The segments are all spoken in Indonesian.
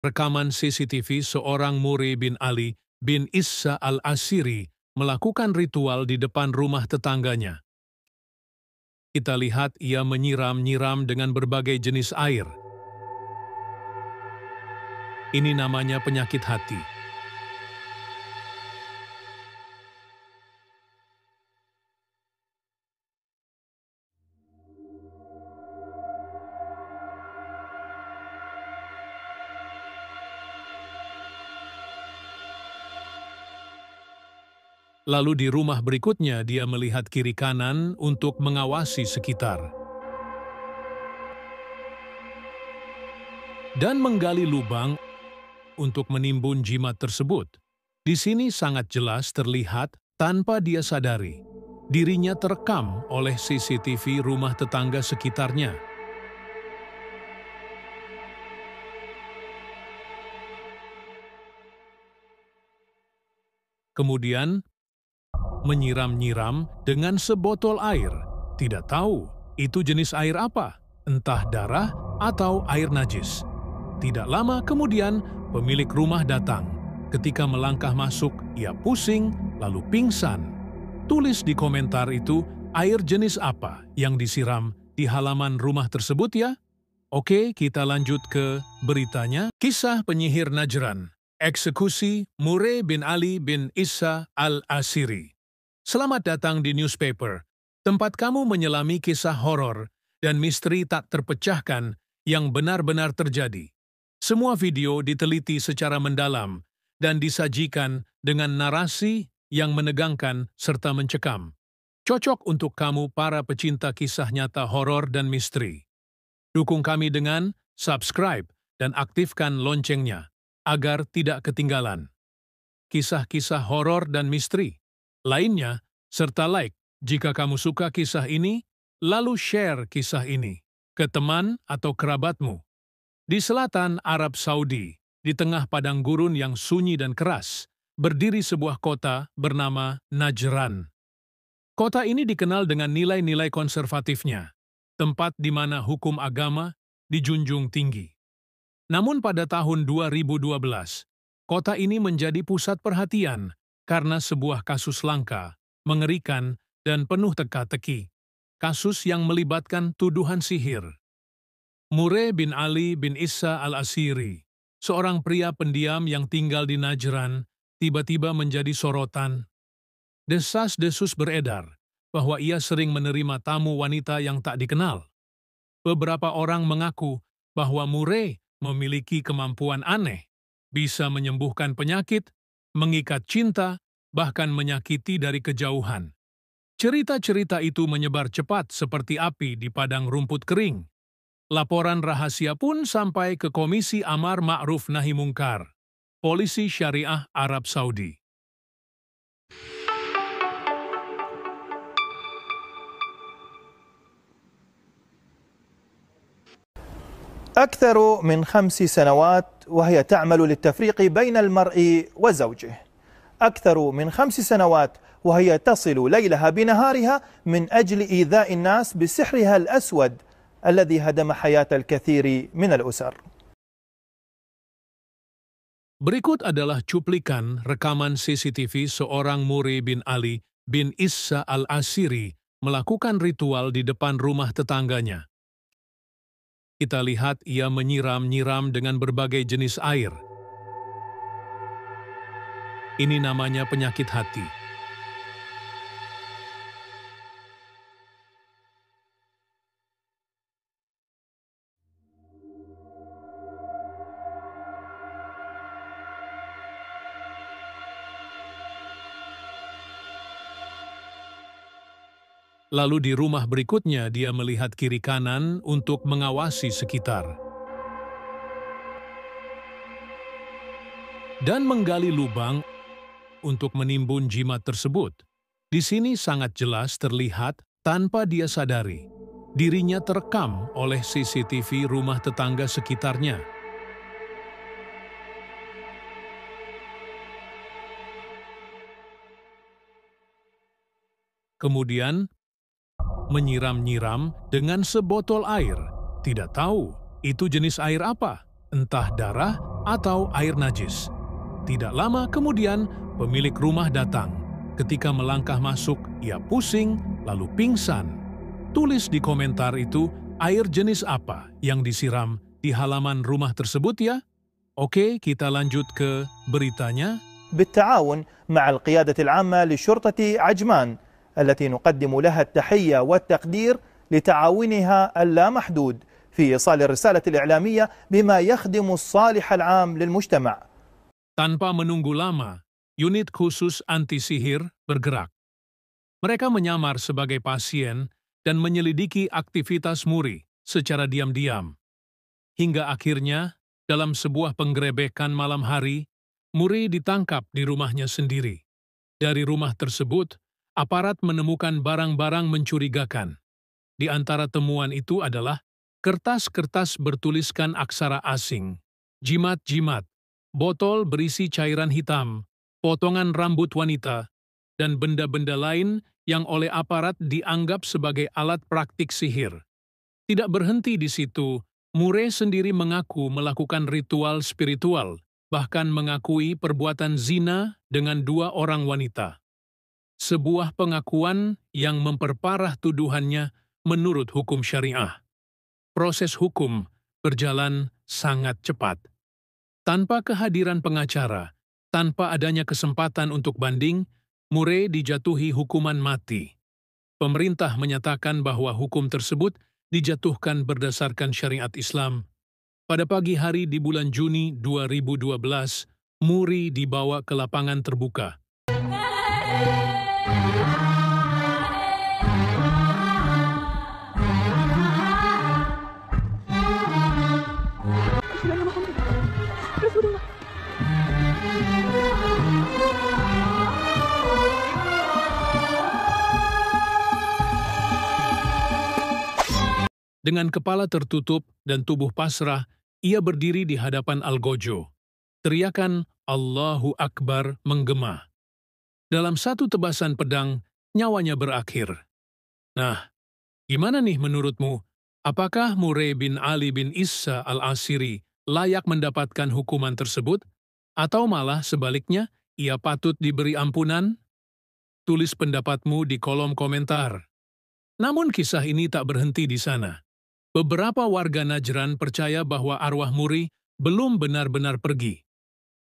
Rekaman CCTV seorang Murray bin Ali bin Issa al-Asiri melakukan ritual di depan rumah tetangganya. Kita lihat ia menyiram-nyiram dengan berbagai jenis air. Ini namanya penyakit hati. Lalu di rumah berikutnya dia melihat kiri kanan untuk mengawasi sekitar. Dan menggali lubang untuk menimbun jimat tersebut. Di sini sangat jelas terlihat tanpa dia sadari. Dirinya terekam oleh CCTV rumah tetangga sekitarnya. Kemudian, menyiram-nyiram dengan sebotol air. Tidak tahu itu jenis air apa, entah darah atau air najis. Tidak lama kemudian, pemilik rumah datang. Ketika melangkah masuk, ia pusing, lalu pingsan. Tulis di komentar itu, air jenis apa yang disiram di halaman rumah tersebut ya? Oke, kita lanjut ke beritanya. Kisah penyihir Najran. Eksekusi Murray bin Ali bin Issa al-Asiri. Selamat datang di newspaper, tempat kamu menyelami kisah horor dan misteri tak terpecahkan yang benar-benar terjadi. Semua video diteliti secara mendalam dan disajikan dengan narasi yang menegangkan serta mencekam. Cocok untuk kamu para pecinta kisah nyata horor dan misteri. Dukung kami dengan subscribe dan aktifkan loncengnya agar tidak ketinggalan kisah-kisah horor dan misteri lainnya, serta like jika kamu suka kisah ini, lalu share kisah ini ke teman atau kerabatmu. Di selatan Arab Saudi, di tengah padang gurun yang sunyi dan keras, berdiri sebuah kota bernama Najran. Kota ini dikenal dengan nilai-nilai konservatifnya, tempat di mana hukum agama dijunjung tinggi. Namun pada tahun 2012, kota ini menjadi pusat perhatian karena sebuah kasus langka, mengerikan, dan penuh teka-teki. Kasus yang melibatkan tuduhan sihir. Murray bin Ali bin Issa al-Asiri, seorang pria pendiam yang tinggal di Najran, tiba-tiba menjadi sorotan. Desas-desus beredar bahwa ia sering menerima tamu wanita yang tak dikenal. Beberapa orang mengaku bahwa Murray memiliki kemampuan aneh, bisa menyembuhkan penyakit, mengikat cinta, bahkan menyakiti dari kejauhan. Cerita-cerita itu menyebar cepat seperti api di padang rumput kering. Laporan rahasia pun sampai ke Komisi Amar Ma'ruf Nahi Mungkar, Polisi Syariah Arab Saudi. أكثر من 5 سنوات وهي تعمل للتفريق بين المرء وزوجه. أكثر من 5 سنوات وهي تصل ليلها بنهارها من أجل إيذاء الناس بسحرها الأسود الذي هدم حياة الكثير من الأسر. Berikut adalah cuplikan rekaman CCTV seorang Murray bin Ali bin Issa al-Asiri melakukan ritual di depan rumah tetangganya. Kita lihat ia menyiram-nyiram dengan berbagai jenis air. Ini namanya penyakit hati. Lalu di rumah berikutnya dia melihat kiri kanan untuk mengawasi sekitar. Dan menggali lubang untuk menimbun jimat tersebut. Di sini sangat jelas terlihat tanpa dia sadari. Dirinya terekam oleh CCTV rumah tetangga sekitarnya. Kemudian, menyiram-nyiram dengan sebotol air. Tidak tahu itu jenis air apa, entah darah atau air najis. Tidak lama kemudian, pemilik rumah datang. Ketika melangkah masuk, ia pusing, lalu pingsan. Tulis di komentar itu air jenis apa yang disiram di halaman rumah tersebut ya. Oke, kita lanjut ke beritanya. بالتعاون مع القيادة العامة لشرطة عجمان التي نقدم لها التحية والتقدير لتعاونها اللامحدود في إيصال الرسالة الإعلامية بما يخدم الصالح العام للمجتمع. Tanpa menunggu lama, unit khusus anti-sihir bergerak. Mereka menyamar sebagai pasien dan menyelidiki aktivitas Muri secara diam-diam. Hingga akhirnya, dalam sebuah penggerebekan malam hari, Muri ditangkap di rumahnya sendiri. Dari rumah tersebut, aparat menemukan barang-barang mencurigakan. Di antara temuan itu adalah kertas-kertas bertuliskan aksara asing, jimat-jimat, botol berisi cairan hitam, potongan rambut wanita, dan benda-benda lain yang oleh aparat dianggap sebagai alat praktik sihir. Tidak berhenti di situ, Mure sendiri mengaku melakukan ritual spiritual, bahkan mengakui perbuatan zina dengan 2 orang wanita. Sebuah pengakuan yang memperparah tuduhannya menurut hukum syariah. Proses hukum berjalan sangat cepat. Tanpa kehadiran pengacara, tanpa adanya kesempatan untuk banding, Mure dijatuhi hukuman mati. Pemerintah menyatakan bahwa hukum tersebut dijatuhkan berdasarkan syariat Islam. Pada pagi hari di bulan Juni 2012, Muri dibawa ke lapangan terbuka. Dengan kepala tertutup dan tubuh pasrah, ia berdiri di hadapan Algojo. Teriakan Allahu Akbar menggema. Dalam satu tebasan pedang, nyawanya berakhir. Nah, gimana nih menurutmu? Apakah Mure bin Ali bin Issa al-Asiri layak mendapatkan hukuman tersebut? Atau malah sebaliknya, ia patut diberi ampunan? Tulis pendapatmu di kolom komentar. Namun kisah ini tak berhenti di sana. Beberapa warga Najran percaya bahwa arwah Muri belum benar-benar pergi.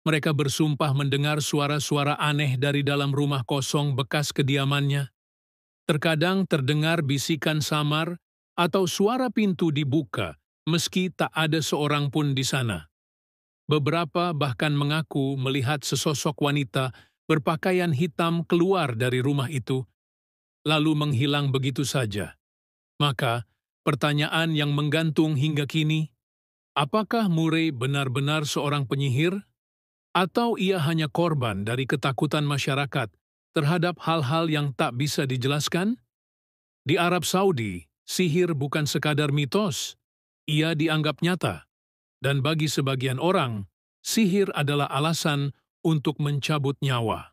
Mereka bersumpah mendengar suara-suara aneh dari dalam rumah kosong bekas kediamannya. Terkadang terdengar bisikan samar atau suara pintu dibuka meski tak ada seorang pun di sana. Beberapa bahkan mengaku melihat sesosok wanita berpakaian hitam keluar dari rumah itu, lalu menghilang begitu saja. Maka, pertanyaan yang menggantung hingga kini, apakah Mure benar-benar seorang penyihir? Atau ia hanya korban dari ketakutan masyarakat terhadap hal-hal yang tak bisa dijelaskan? Di Arab Saudi, sihir bukan sekadar mitos, ia dianggap nyata. Dan bagi sebagian orang, sihir adalah alasan untuk mencabut nyawa.